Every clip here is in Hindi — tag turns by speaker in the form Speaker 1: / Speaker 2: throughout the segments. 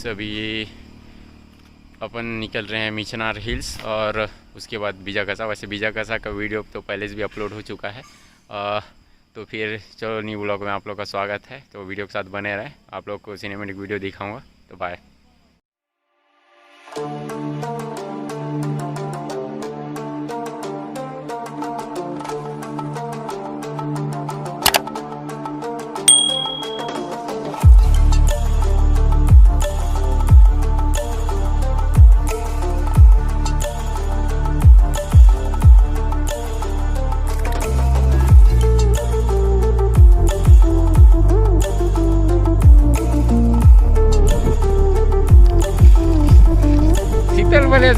Speaker 1: गाइस, अभी अपन निकल रहे हैं मिचनार हिल्स और उसके बाद बीजाकसा। वैसे बीजाकसा का वीडियो तो पहले से भी अपलोड हो चुका है। तो फिर चलो न्यू ब्लॉग में आप लोग का स्वागत है। तो वीडियो के साथ बने रहें, आप लोग को सिनेमेटिक वीडियो दिखाऊंगा। तो bye.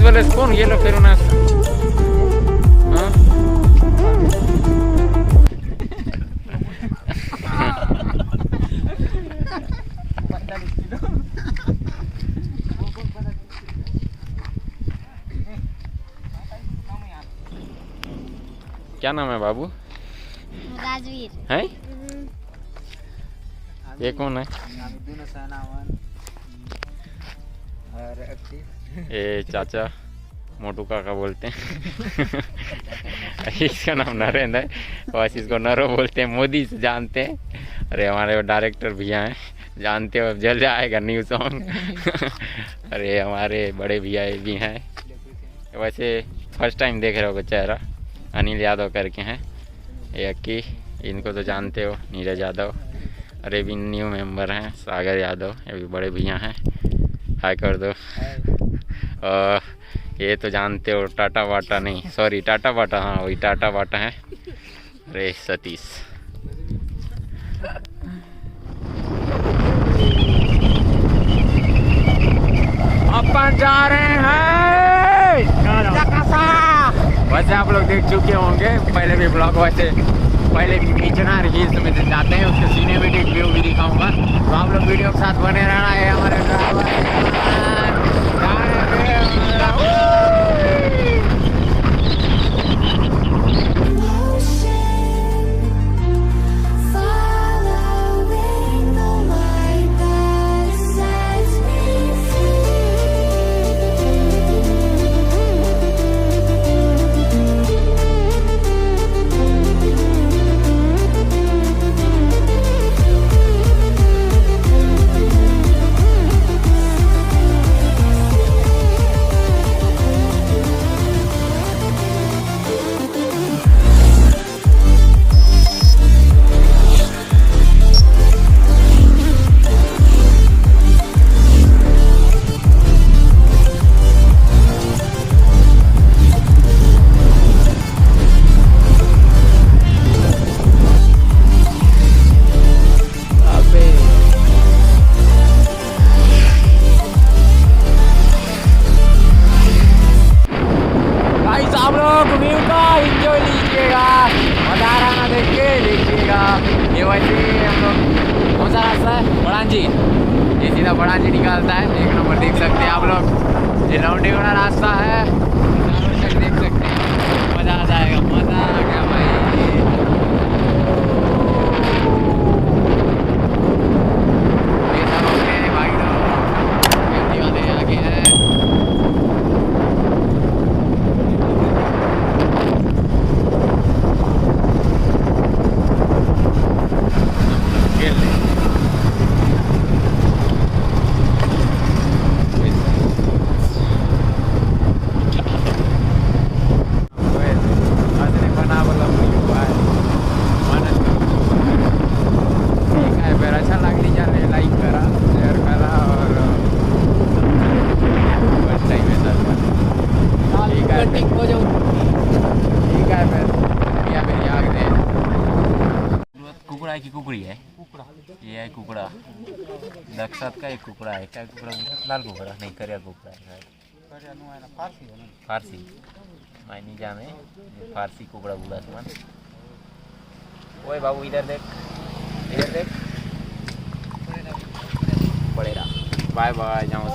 Speaker 1: Veles con hielo pero unas क्या नाम है बाबू?
Speaker 2: राजवीर
Speaker 1: है। ये कौन है? ये चाचा मोटू काका बोलते हैं। इसका नाम नरेंद्र है, बस इसको नरो बोलते हैं। मोदी से जानते हैं। अरे हमारे डायरेक्टर भैया हैं, जानते हो, अब जल्द आएगा न्यू सॉन्ग। अरे हमारे बड़े भैया भी हैं। वैसे फर्स्ट टाइम देख रहे हो चेहरा, अनिल यादव करके हैं ये अक्की, इनको तो जानते हो, नीरज यादव। अरे भी न्यू मेंबर हैं, सागर यादव, ये भी बड़े भैया हैं। हाय कर दो। ये तो जानते हो, टाटा वाटा नहीं, सॉरी टाटा वाटा, हाँ वही टाटा वाटा है। अरे सतीश। अपन जा रहे हैं वैसे आप लोग देख चुके होंगे पहले भी ब्लॉग। वैसे पहले मिचनार हिल्स में जाते हैं, उसके सिनेमेटिक व्यू भी दिखाऊंगा। तो आप लोग वीडियो के साथ बने रहना है। हमारे ये सीधा बड़ा जी निकालता है। एक नंबर देख सकते हैं आप लोग, ये लौंडेवाड़ा रास्ता है, चारों तक देख सकते हैं। मज़ा आ जाएगा, मज़ा आ गया भाई। ये सब ओके भाई, तो वाले आगे है। कुकड़ा की कुकड़ी है, ये है कुकड़ा। दक्षत का एक कुकड़ा है, क्या कुकड़ा? लाल कुकड़ा नहीं, करिया कुकड़ा है। फारसी मैं नहीं जाने, फारसी कुकड़ा बोला मन। ओए बाबू इधर देख, इधर देख, पड़ेगा। बाय बाय, जाओ।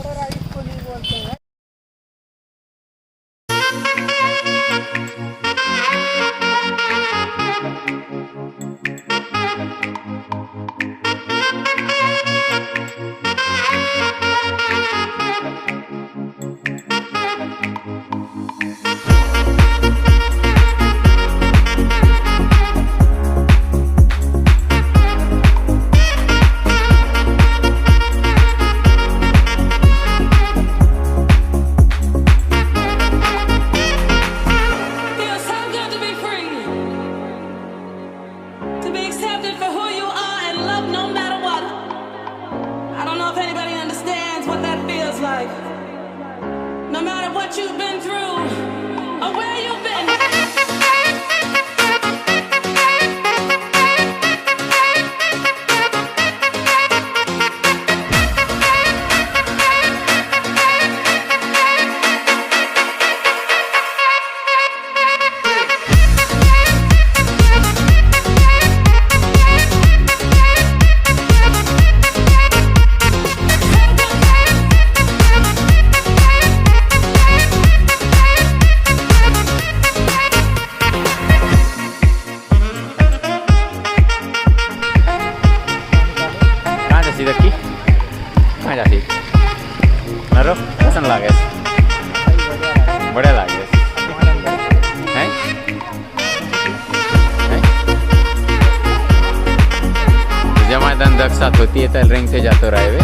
Speaker 1: तर रिंग से जाते रहे वे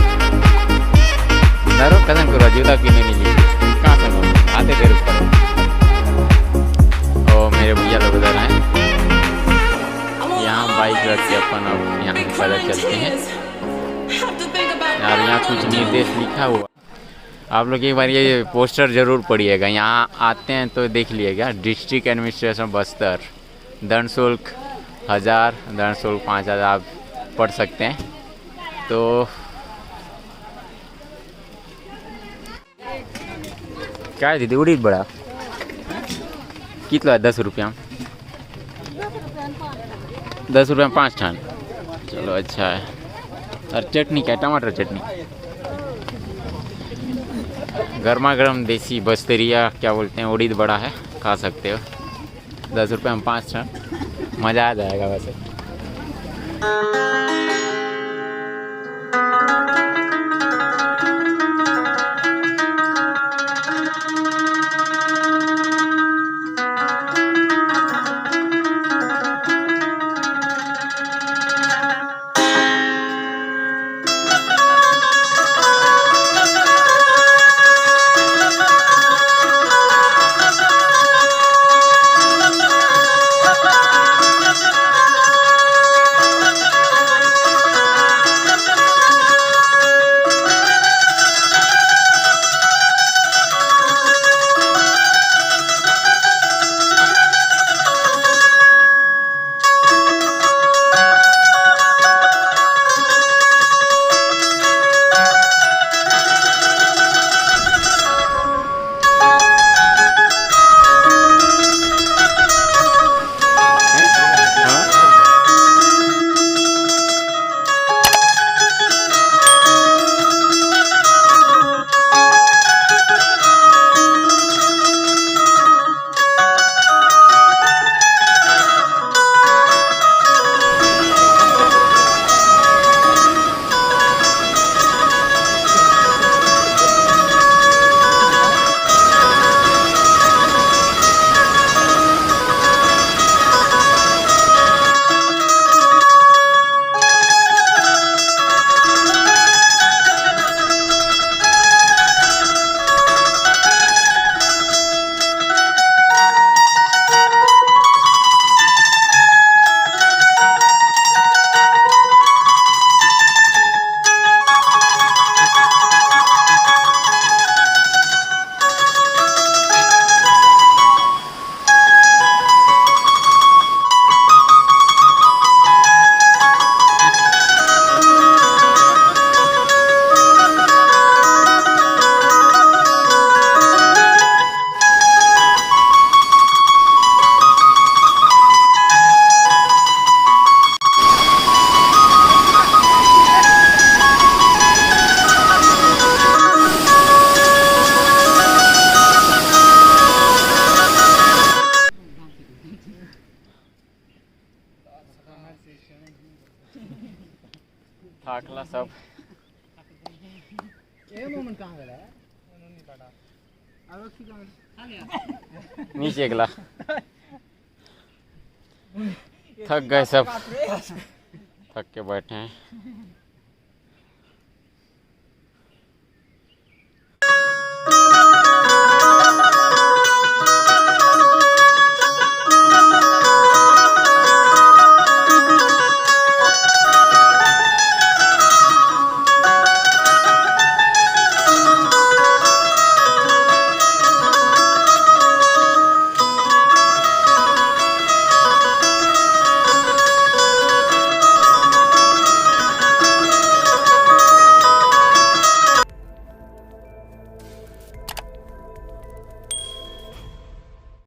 Speaker 1: नरो कसम करो जूता क्यों नहीं ली कहाँ से आते थे ऊपर ओ मेरे भैया लोग उधर हैं यहाँ बाइक रख के अपन अब यहाँ पैदल चलते हैं यार यहाँ कुछ निर्देश लिखा हुआ आप लोग एक बार ये पोस्टर ज़रूर पढ़िएगा यहाँ आते हैं तो देख लिएगा डिस्ट्रिक्ट एडमिनिस्ट्रेशन बस्तर दंड शुल्क 1000 दंड शुल्क 5000 आप पढ़ सकते हैं तो क्या है दीदी उड़ीद बड़ा कितना है 10 रुपया 10 रुपया में 5 ठान चलो अच्छा है और चटनी क्या है टमाटर चटनी गर्मा गर्म देसी बस्तरिया क्या बोलते हैं उड़ीद बड़ा है खा सकते हो 10 रुपये में 5 ठान मज़ा आ जाएगा वैसे थाकला सब नीचे गला थक गए सब थक के बैठे हैं।